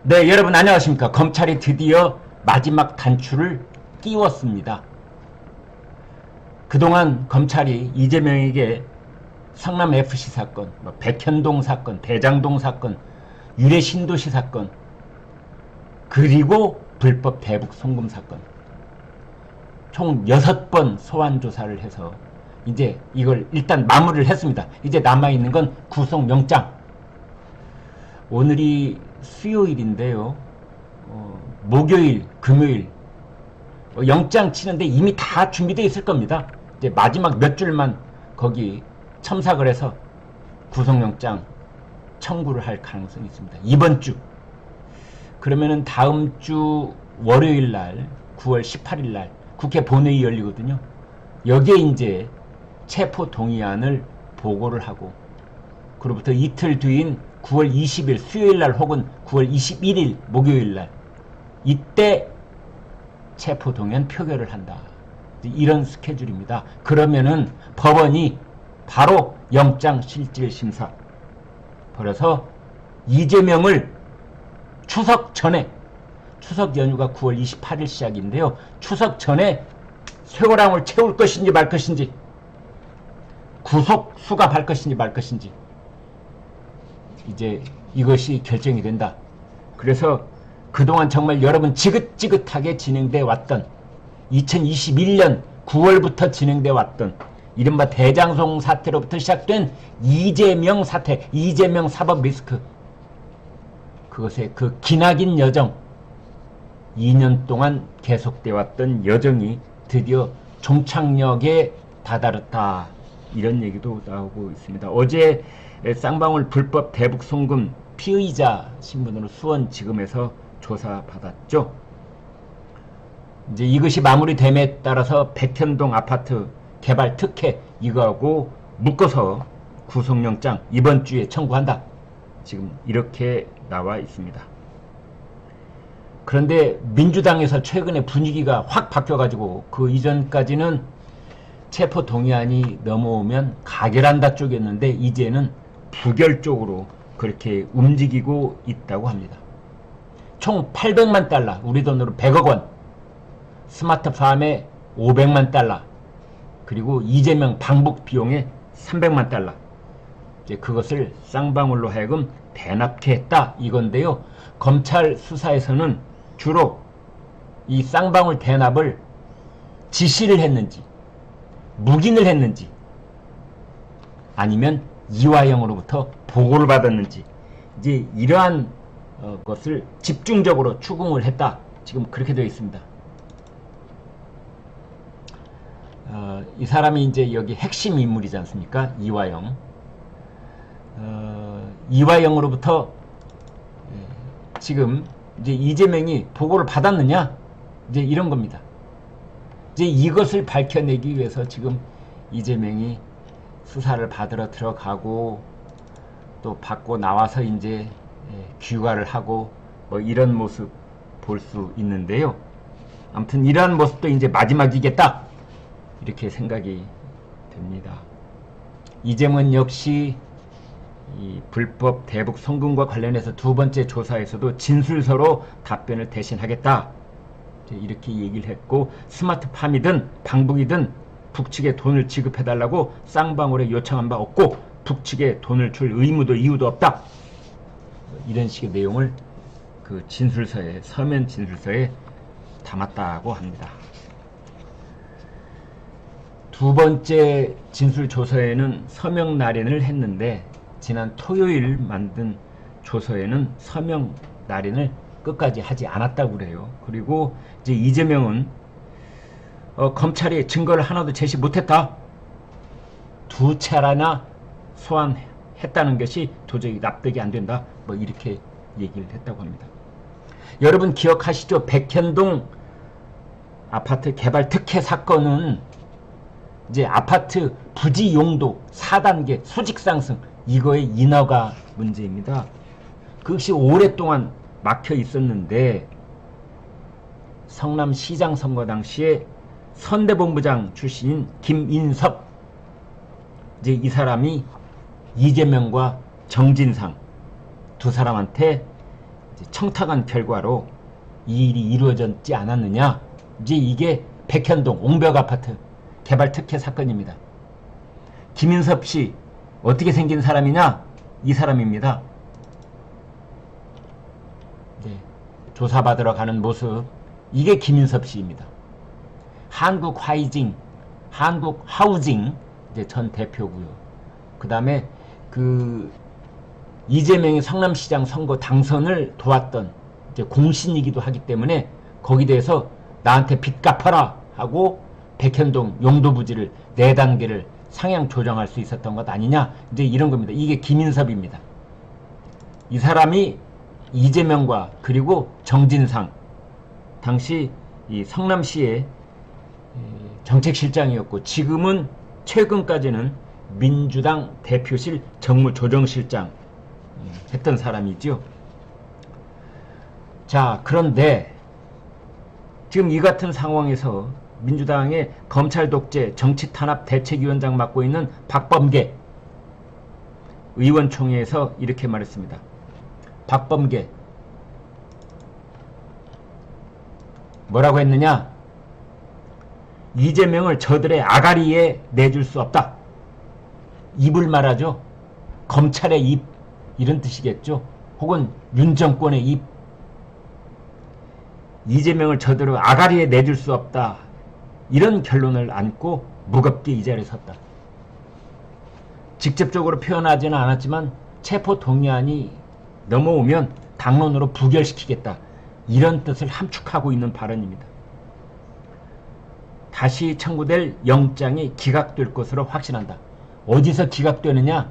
네, 여러분 안녕하십니까. 검찰이 드디어 마지막 단추를 끼웠습니다. 그동안 검찰이 이재명에게 성남FC 사건, 백현동 사건, 대장동 사건, 유래신도시 사건, 그리고 불법 대북 송금 사건 총 6번 소환 조사를 해서 이제 이걸 일단 마무리를 했습니다. 이제 남아있는 건 구속영장. 오늘이 수요일인데요. 목요일, 금요일 영장 치는데 이미 다 준비되어 있을 겁니다. 이제 마지막 몇 줄만 거기 첨삭을 해서 구속영장 청구를 할 가능성이 있습니다. 이번 주. 그러면은 다음 주 월요일 날 9월 18일 날 국회 본회의 열리거든요. 여기에 이제 체포 동의안을 보고를 하고 그로부터 이틀 뒤인 9월 20일 수요일 날 혹은 9월 21일 목요일 날 이때 체포 동의안 표결을 한다. 이런 스케줄입니다. 그러면은 법원이 바로 영장 실질 심사 벌여서 이재명을 추석 전에, 추석 연휴가 9월 28일 시작인데요. 추석 전에 쇠고랑을 채울 것인지 말 것인지, 구속 수갑할 것인지 말 것인지, 이제 이것이 결정이 된다. 그래서 그동안 정말 여러분 지긋지긋하게 진행돼 왔던 2021년 9월부터 진행돼 왔던 이른바 대장동 사태로부터 시작된 이재명 사태, 이재명 사법 리스크, 그것의 그 기나긴 여정, 2년 동안 계속돼 왔던 여정이 드디어 종착역에 다다랐다. 이런 얘기도 나오고 있습니다. 어제 쌍방울 불법 대북 송금 피의자 신분으로 수원지검에서 조사받았죠. 이제 이것이 마무리됨에 따라서 백현동 아파트 개발 특혜 이거하고 묶어서 구속영장 이번 주에 청구한다. 지금 이렇게 나와 있습니다. 그런데 민주당에서 최근에 분위기가 확 바뀌어가지고 그 이전까지는 체포 동의안이 넘어오면 가결한다 쪽이었는데 이제는 부결 쪽으로 그렇게 움직이고 있다고 합니다. 총 800만 달러, 우리 돈으로 100억 원, 스마트팜에 500만 달러, 그리고 이재명 방북 비용에 300만 달러. 이제 그것을 쌍방울로 하여금 대납케 했다 이건데요. 검찰 수사에서는 주로 이 쌍방울 대납을 지시를 했는지, 묵인을 했는지, 아니면 이화영으로부터 보고를 받았는지, 이제 이러한 것을 집중적으로 추궁을 했다. 지금 그렇게 되어 있습니다. 이 사람이 이제 여기 핵심 인물이지 않습니까? 이화영. 이화영으로부터 지금 이제 이재명이 보고를 받았느냐? 이제 이런 겁니다. 이제 이것을 밝혀내기 위해서 지금 이재명이 수사를 받으러 들어가고 또 받고 나와서 이제 귀가를 하고 뭐 이런 모습 볼 수 있는데요. 아무튼 이러한 모습도 이제 마지막이겠다 이렇게 생각이 됩니다. 이재명 역시 이 불법 대북 송금과 관련해서 두 번째 조사에서도 진술서로 답변을 대신하겠다 이렇게 얘기를 했고, 스마트팜이든 방북이든 북측에 돈을 지급해달라고 쌍방울에 요청한 바 없고 북측에 돈을 줄 의무도 이유도 없다. 이런 식의 내용을 그 진술서에, 서면 진술서에 담았다고 합니다. 두 번째 진술 조서에는 서명 날인을 했는데 지난 토요일 만든 조서에는 서명 날인을 끝까지 하지 않았다고 그래요. 그리고 이제 이재명은 검찰이 증거를 하나도 제시 못했다. 두 차례나 소환했다는 것이 도저히 납득이 안 된다. 뭐 이렇게 얘기를 했다고 합니다. 여러분 기억하시죠? 백현동 아파트 개발 특혜 사건은 이제 아파트 부지 용도 4단계 수직 상승 이거의 인허가 문제입니다. 그것이 오랫동안 막혀 있었는데 성남시장 선거 당시에 선대본부장 출신인 김인섭, 이제 이 사람이 이재명과 정진상 두 사람한테 청탁한 결과로 이 일이 이루어졌지 않았느냐. 이제 이게 백현동 옹벽 아파트 개발 특혜 사건입니다. 김인섭 씨 어떻게 생긴 사람이냐? 이 사람입니다. 조사받으러 가는 모습, 이게 김인섭 씨입니다. 한국하우징 이제 전 대표고요. 그 다음에 그 이재명의 성남시장 선거 당선을 도왔던 이제 공신이기도 하기 때문에 거기에 대해서 나한테 빚 갚아라 하고 백현동 용도부지를 4단계를 상향 조정할 수 있었던 것 아니냐, 이제 이런 겁니다. 이게 김인섭입니다. 이 사람이 이재명과 그리고 정진상, 당시 이 성남시의 정책실장이었고 지금은 최근까지는 민주당 대표실 정무조정실장 했던 사람이죠. 자, 그런데 지금 이 같은 상황에서 민주당의 검찰 독재 정치탄압 대책위원장 맡고 있는 박범계 의원총회에서 이렇게 말했습니다. 박범계 뭐라고 했느냐? 이재명을 저들의 아가리에 내줄 수 없다. 입을 말하죠. 검찰의 입, 이런 뜻이겠죠. 혹은 윤 정권의 입. 이재명을 저들의 아가리에 내줄 수 없다. 이런 결론을 안고 무겁게 이 자리에 섰다. 직접적으로 표현하지는 않았지만 체포동의안이 넘어오면 당론으로 부결시키겠다. 이런 뜻을 함축하고 있는 발언입니다. 다시 청구될 영장이 기각될 것으로 확신한다. 어디서 기각되느냐?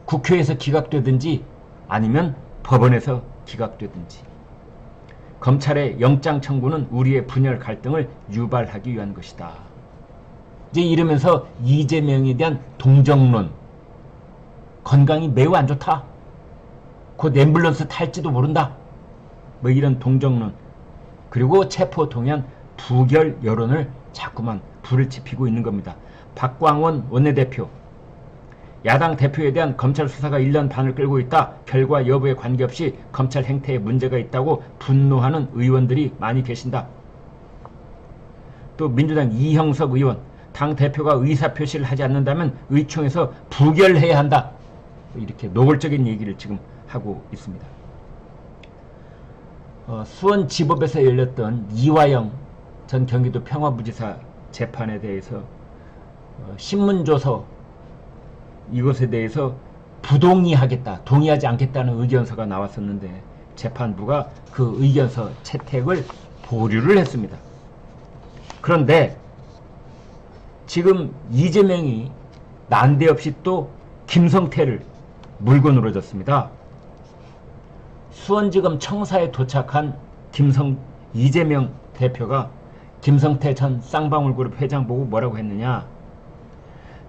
국회에서 기각되든지 아니면 법원에서 기각되든지. 검찰의 영장 청구는 우리의 분열 갈등을 유발하기 위한 것이다. 이제 이러면서 이재명에 대한 동정론, 건강이 매우 안 좋다. 곧 앰뷸런스 탈지도 모른다. 뭐 이런 동정론, 그리고 체포동의안 부결 여론을 자꾸만 불을 지피고 있는 겁니다. 박광원 원내대표, 야당 대표에 대한 검찰 수사가 1년 반을 끌고 있다. 결과 여부에 관계없이 검찰 행태에 문제가 있다고 분노하는 의원들이 많이 계신다. 또 민주당 이형석 의원, 당 대표가 의사표시를 하지 않는다면 의총에서 부결해야 한다. 이렇게 노골적인 얘기를 지금 하고 있습니다. 수원지법에서 열렸던 이화영 전 경기도 평화부지사 재판에 대해서 신문조서 이것에 대해서 부동의하겠다, 동의하지 않겠다는 의견서가 나왔었는데 재판부가 그 의견서 채택을 보류를 했습니다. 그런데 지금 이재명이 난데없이 또 김성태를 물고 늘어졌습니다. 수원지검 청사에 도착한 이재명 대표가 김성태 전 쌍방울그룹 회장 보고 뭐라고 했느냐?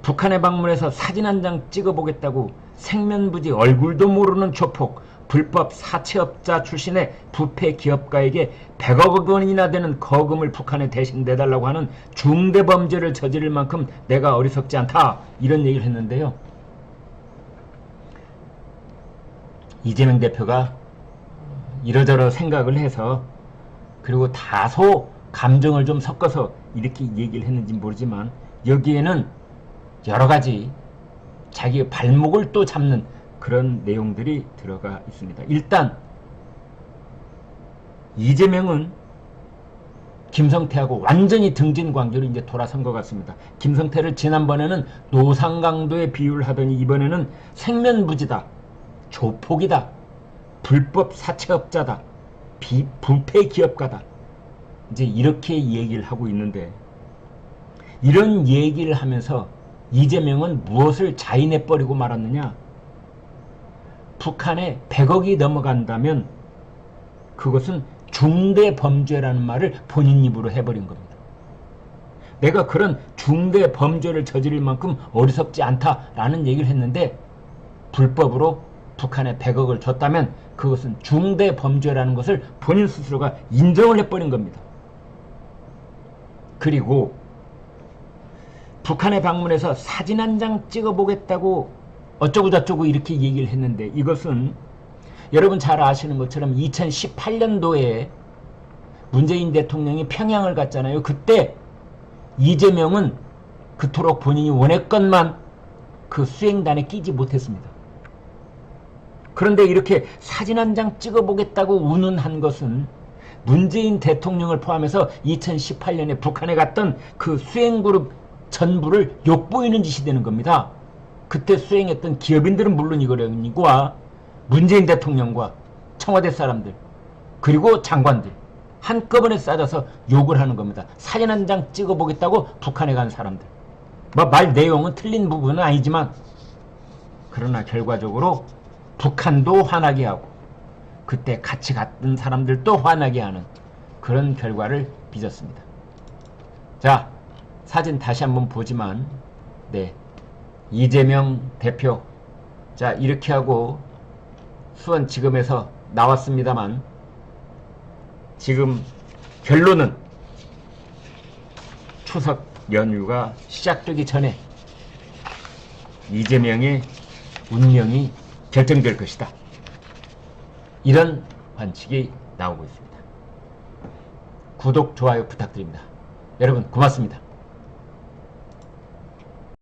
북한에 방문해서 사진 한 장 찍어보겠다고 생면부지 얼굴도 모르는 조폭, 불법 사채업자 출신의 부패 기업가에게 100억 원이나 되는 거금을 북한에 대신 내달라고 하는 중대범죄를 저지를 만큼 내가 어리석지 않다. 이런 얘기를 했는데요. 이재명 대표가 이러저러 생각을 해서, 그리고 다소 감정을 좀 섞어서 이렇게 얘기를 했는지 모르지만 여기에는 여러 가지 자기의 발목을 또 잡는 그런 내용들이 들어가 있습니다. 일단 이재명은 김성태하고 완전히 등진광교로 이제 돌아선 것 같습니다. 김성태를 지난번에는 노상강도에 비유를 하더니 이번에는 생면부지다, 조폭이다, 불법 사채업자다, 부패 기업가다, 이제 이렇게 얘기를 하고 있는데, 이런 얘기를 하면서 이재명은 무엇을 자인해버리고 말았느냐? 북한에 100억이 넘어간다면 그것은 중대범죄라는 말을 본인 입으로 해버린 겁니다. 내가 그런 중대범죄를 저지를 만큼 어리석지 않다라는 얘기를 했는데, 불법으로 북한에 100억을 줬다면 그것은 중대범죄라는 것을 본인 스스로가 인정을 해버린 겁니다. 그리고 북한에 방문해서 사진 한 장 찍어보겠다고 어쩌고저쩌고 이렇게 얘기를 했는데, 이것은 여러분 잘 아시는 것처럼 2018년도에 문재인 대통령이 평양을 갔잖아요. 그때 이재명은 그토록 본인이 원했건만 그 수행단에 끼지 못했습니다. 그런데 이렇게 사진 한 장 찍어보겠다고 운운한 것은 문재인 대통령을 포함해서 2018년에 북한에 갔던 그 수행그룹 전부를 욕보이는 짓이 되는 겁니다. 그때 수행했던 기업인들은 물론이거니와 문재인 대통령과 청와대 사람들 그리고 장관들 한꺼번에 싸져서 욕을 하는 겁니다. 사진 한 장 찍어보겠다고 북한에 간 사람들. 뭐 말 내용은 틀린 부분은 아니지만 그러나 결과적으로 북한도 화나게 하고 그때 같이 갔던 사람들도 화나게 하는 그런 결과를 빚었습니다. 자, 사진 다시 한번 보지만 네, 이재명 대표 자 이렇게 하고 수원지검에서 나왔습니다만 지금 결론은 추석 연휴가 시작되기 전에 이재명의 운명이 결정될 것이다. 이런 관측이 나오고 있습니다. 구독, 좋아요 부탁드립니다. 여러분 고맙습니다.